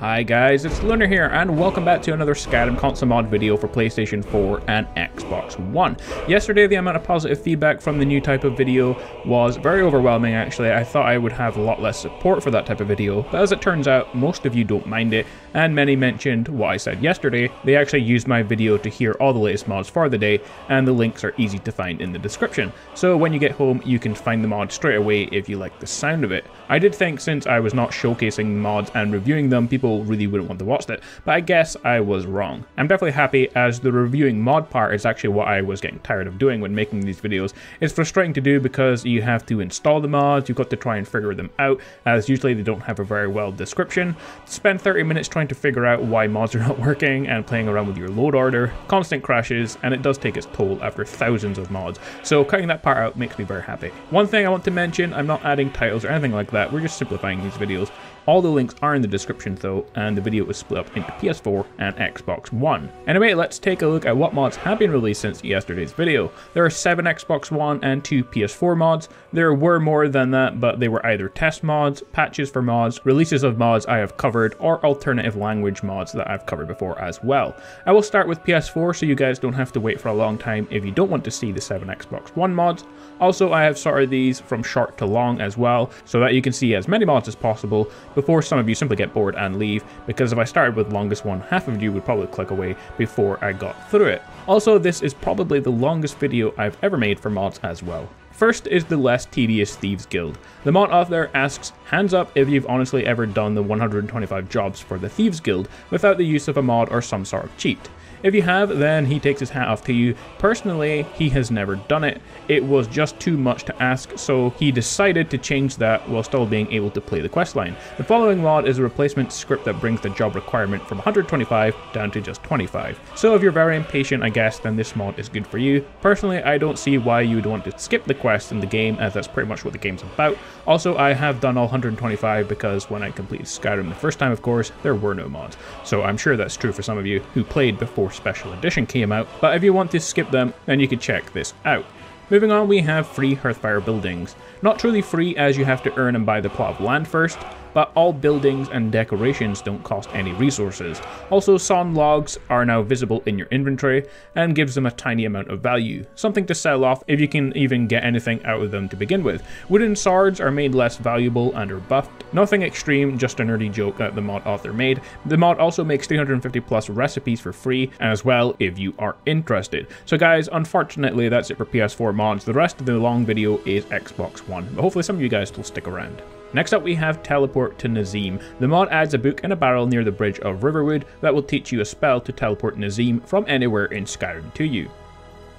Hi guys, it's Lunar here, and welcome back to another Skyrim console mod video for PlayStation 4 and Xbox One. Yesterday, the amount of positive feedback from the new type of video was very overwhelming actually. I thought I would have a lot less support for that type of video, but as it turns out, most of you don't mind it, and many mentioned what I said yesterday. They actually used my video to hear all the latest mods for the day, and the links are easy to find in the description. So when you get home, you can find the mod straight away if you like the sound of it. I did think since I was not showcasing mods and reviewing them, people really wouldn't want to watch it, but I guess I was wrong. I'm definitely happy, as the reviewing mod part is actually what I was getting tired of doing when making these videos. It's frustrating to do because you have to install the mods, you've got to try and figure them out, as usually they don't have a very well description. Spend 30 minutes trying to figure out why mods are not working and playing around with your load order, constant crashes, and it does take its toll after thousands of mods, so cutting that part out makes me very happy. One thing I want to mention, I'm not adding titles or anything like that, we're just simplifying these videos. All the links are in the description though, and the video is split up into PS4 and Xbox One. Anyway, let's take a look at what mods have been released since yesterday's video. There are 7 Xbox One and 2 PS4 mods. There were more than that, but they were either test mods, patches for mods, releases of mods I have covered, or alternative language mods that I've covered before as well. I will start with PS4 so you guys don't have to wait for a long time if you don't want to see the 7 Xbox One mods. Also, I have sorted these from short to long as well, so that you can see as many mods as possible before some of you simply get bored and leave, because if I started with longest one, half of you would probably click away before I got through it. Also, this is probably the longest video I've ever made for mods as well. First is the less tedious Thieves Guild. The mod author asks, hands up if you've honestly ever done the 125 jobs for the Thieves Guild without the use of a mod or some sort of cheat. If you have, then he takes his hat off to you. Personally, he has never done it. It was just too much to ask, so he decided to change that while still being able to play the questline. The following mod is a replacement script that brings the job requirement from 125 down to just 25. So if you're very impatient, I guess, then this mod is good for you. Personally, I don't see why you would want to skip the quest in the game, as that's pretty much what the game's about. Also, I have done all 125 because when I completed Skyrim the first time, of course, there were no mods. So I'm sure that's true for some of you who played before Special Edition came out, but if you want to skip them, then you can check this out. Moving on, we have free Hearthfire buildings. Not truly free, as you have to earn and buy the plot of land first, but all buildings and decorations don't cost any resources. Also, sawn logs are now visible in your inventory and gives them a tiny amount of value, something to sell off if you can even get anything out of them to begin with. Wooden swords are made less valuable and are buffed. Nothing extreme, just a nerdy joke that the mod author made. The mod also makes 350 plus recipes for free as well if you are interested. So guys, unfortunately that's it for PS4 mods. The rest of the long video is Xbox One, but hopefully some of you guys will stick around. Next up we have Teleport to Nazim. The mod adds a book and a barrel near the bridge of Riverwood that will teach you a spell to teleport Nazim from anywhere in Skyrim to you.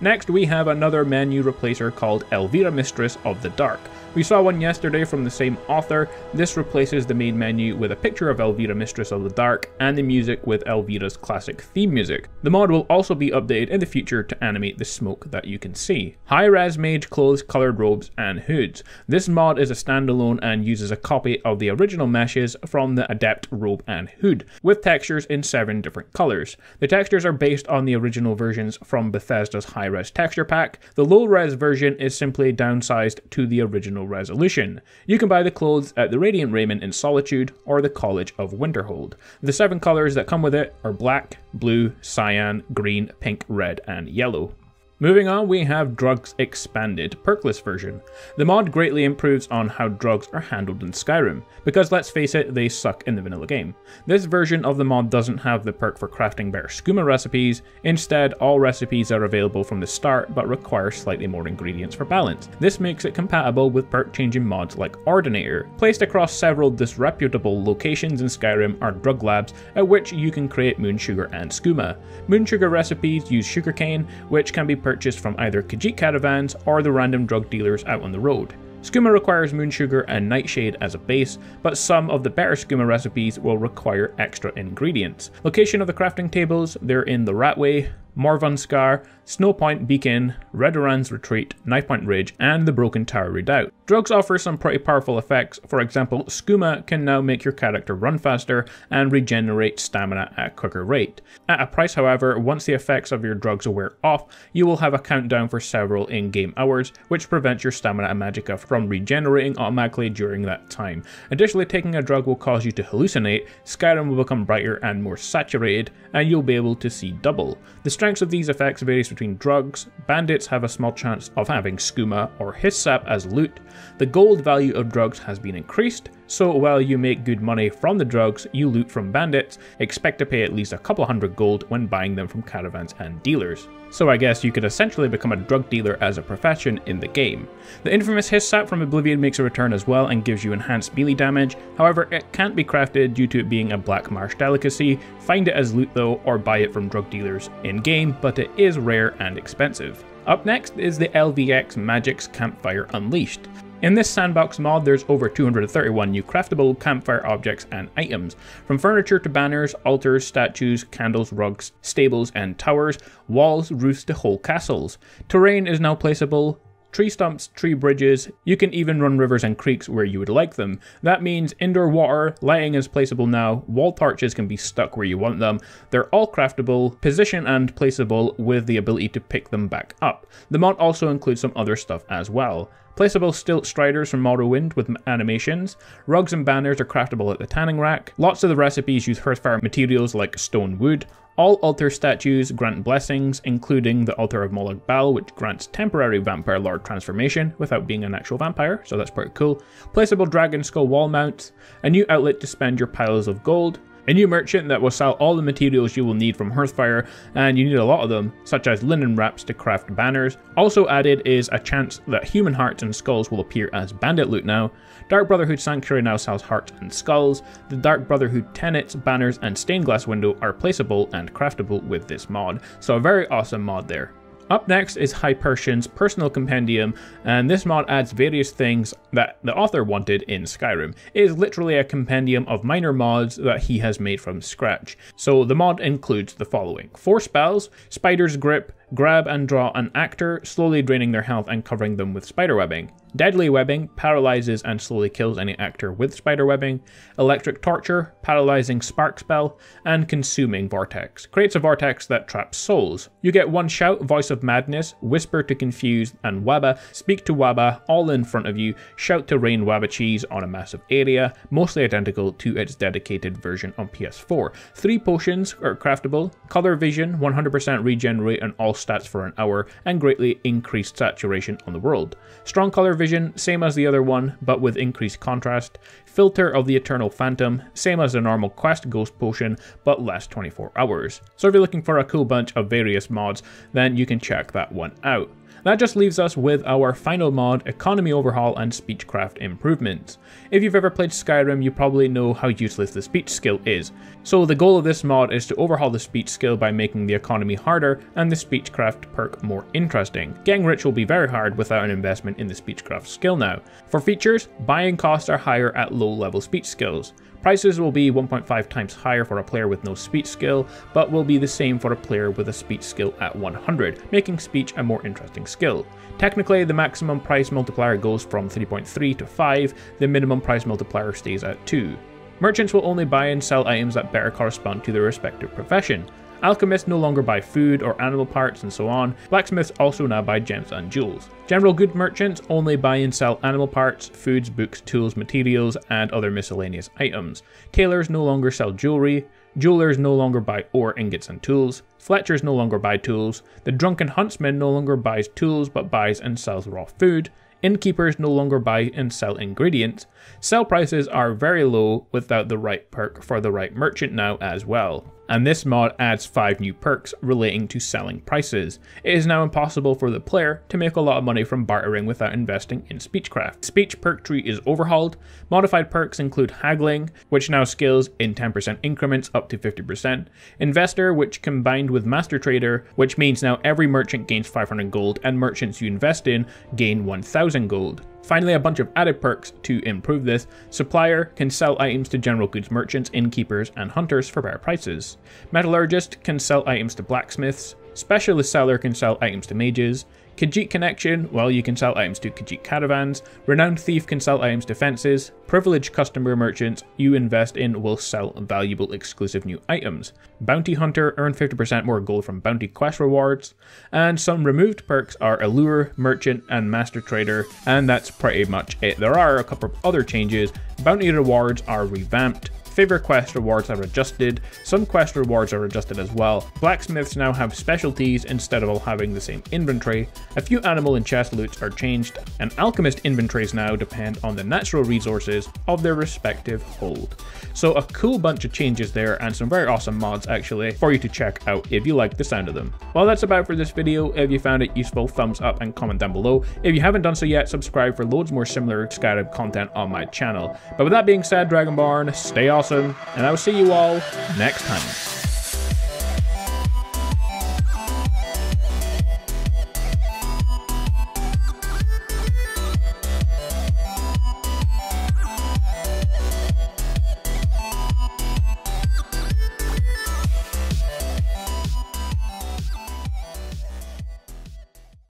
Next we have another menu replacer called Elvira Mistress of the Dark. We saw one yesterday from the same author. This replaces the main menu with a picture of Elvira Mistress of the Dark and the music with Elvira's classic theme music. The mod will also be updated in the future to animate the smoke that you can see. High-res mage clothes, coloured robes and hoods. This mod is a standalone and uses a copy of the original meshes from the Adept robe and hood, with textures in 7 different colours. The textures are based on the original versions from Bethesda's high-res texture pack. The low-res version is simply downsized to the original resolution. You can buy the clothes at the Radiant Raiment in Solitude or the College of Winterhold. The 7 colours that come with it are black, blue, cyan, green, pink, red and yellow. Moving on, we have Drugs Expanded, perkless version. The mod greatly improves on how drugs are handled in Skyrim, because let's face it, they suck in the vanilla game. This version of the mod doesn't have the perk for crafting better skooma recipes. Instead, all recipes are available from the start, but require slightly more ingredients for balance. This makes it compatible with perk changing mods like Ordinator. Placed across several disreputable locations in Skyrim are drug labs, at which you can create moon sugar and skooma. Moon sugar recipes use sugarcane, which can be purchased from either Khajiit caravans or the random drug dealers out on the road. Skooma requires moon sugar and nightshade as a base, but some of the better skooma recipes will require extra ingredients. Location of the crafting tables, they're in the Ratway, Morvunskar, Snowpoint Beacon, Redoran's Retreat, Knifepoint Ridge, and the Broken Tower Redoubt. Drugs offer some pretty powerful effects. For example, skooma can now make your character run faster and regenerate stamina at a quicker rate. At a price, however, once the effects of your drugs wear off, you will have a countdown for several in-game hours, which prevents your stamina and magicka from regenerating automatically during that time. Additionally, taking a drug will cause you to hallucinate, Skyrim will become brighter and more saturated, and you'll be able to see double. The strengths of these effects varies between drugs. Bandits have a small chance of having skooma or hiss sap as loot. The gold value of drugs has been increased, so while you make good money from the drugs you loot from bandits, expect to pay at least a couple hundred gold when buying them from caravans and dealers. So I guess you could essentially become a drug dealer as a profession in the game. The infamous hiss sap from Oblivion makes a return as well and gives you enhanced melee damage, however it can't be crafted due to it being a Black Marsh delicacy. Find it as loot though, or buy it from drug dealers in game, but it is rare and expensive. Up next is the LVX Magic's Campfire Unleashed. In this sandbox mod, there's over 231 new craftable campfire objects and items, from furniture to banners, altars, statues, candles, rugs, stables and towers, walls, roofs to whole castles. Terrain is now placeable, tree stumps, tree bridges, you can even run rivers and creeks where you would like them. That means indoor water, lighting is placeable now, wall torches can be stuck where you want them, they're all craftable, position and placeable with the ability to pick them back up. The mod also includes some other stuff as well. Placeable stilt striders from Morrowind with animations, rugs and banners are craftable at the tanning rack, lots of the recipes use Hearthfire materials like stone wood, all altar statues grant blessings, including the altar of Moloch Baal, which grants temporary vampire lord transformation without being an actual vampire, so that's pretty cool, placeable dragon skull wall mounts, a new outlet to spend your piles of gold, a new merchant that will sell all the materials you will need from Hearthfire, and you need a lot of them, such as linen wraps to craft banners. Also added is a chance that human hearts and skulls will appear as bandit loot now. Dark Brotherhood Sanctuary now sells hearts and skulls. The Dark Brotherhood tenets, banners and stained glass window are placeable and craftable with this mod, so a very awesome mod there. Up next is Hypertian's Personal Compendium, and this mod adds various things that the author wanted in Skyrim. It is literally a compendium of minor mods that he has made from scratch. So the mod includes the following: 4 spells, Spider's Grip, grab and draw an actor, slowly draining their health and covering them with spiderwebbing. Deadly Webbing paralyzes and slowly kills any actor with spiderwebbing. Electric Torture, paralyzing spark spell, and Consuming Vortex creates a vortex that traps souls. You get 1 shout, Voice of Madness, Whisper to Confuse, and Wabba. Speak to Wabba all in front of you. Shout to rain Wabba cheese on a massive area, mostly identical to its dedicated version on PS4. 3 potions are craftable. Color Vision, 100% regenerate on all stats for an hour and greatly increased saturation on the world. Strong Color Vision, same as the other one, but with increased contrast. Filter of the Eternal Phantom, same as the normal quest Ghost Potion, but lasts 24 hours. So if you're looking for a cool bunch of various mods, then you can check that one out. That just leaves us with our final mod, Economy Overhaul and Speechcraft Improvements. If you've ever played Skyrim, you probably know how useless the speech skill is. So the goal of this mod is to overhaul the speech skill by making the economy harder and the Speechcraft perk more interesting. Getting rich will be very hard without an investment in the Speechcraft skill now. For features, buying costs are higher at low level speech skills. Prices will be 1.5 times higher for a player with no speech skill, but will be the same for a player with a speech skill at 100, making speech a more interesting skill. Technically, the maximum price multiplier goes from 3.3 to 5, the minimum price multiplier stays at 2. Merchants will only buy and sell items that better correspond to their respective profession. Alchemists no longer buy food or animal parts and so on. Blacksmiths also now buy gems and jewels. General good merchants only buy and sell animal parts, foods, books, tools, materials, and other miscellaneous items. Tailors no longer sell jewelry. Jewelers no longer buy ore, ingots, and tools. Fletchers no longer buy tools. The drunken huntsman no longer buys tools but buys and sells raw food. Innkeepers no longer buy and sell ingredients. Sell prices are very low without the right perk for the right merchant now as well. And this mod adds 5 new perks relating to selling prices. It is now impossible for the player to make a lot of money from bartering without investing in Speechcraft. Speech perk tree is overhauled. Modified perks include Haggling, which now scales in 10% increments up to 50%. Investor, which combined with Master Trader, which means now every merchant gains 500 gold and merchants you invest in gain 1000 gold. Finally, a bunch of added perks to improve this. Supplier can sell items to general goods merchants, innkeepers, and hunters for better prices. Metallurgist can sell items to blacksmiths. Specialist Seller can sell items to mages. Khajiit Connection, well, you can sell items to Khajiit caravans. Renowned Thief can sell items to fences. Privileged Customer Merchants you invest in will sell valuable exclusive new items. Bounty Hunter, earn 50% more gold from bounty quest rewards. And some removed perks are Allure, Merchant, and Master Trader, and that's pretty much it. There are a couple of other changes. Bounty rewards are revamped. Favorite quest rewards are adjusted, some quest rewards are adjusted as well. Blacksmiths now have specialties instead of all having the same inventory. A few animal and chest loots are changed, and alchemist inventories now depend on the natural resources of their respective hold. So a cool bunch of changes there, and some very awesome mods actually for you to check out if you like the sound of them. Well, that's about for this video. If you found it useful, thumbs up and comment down below. If you haven't done so yet, subscribe for loads more similar Skyrim content on my channel. But with that being said, Dragonborn, stay awesome, and I will see you all next time.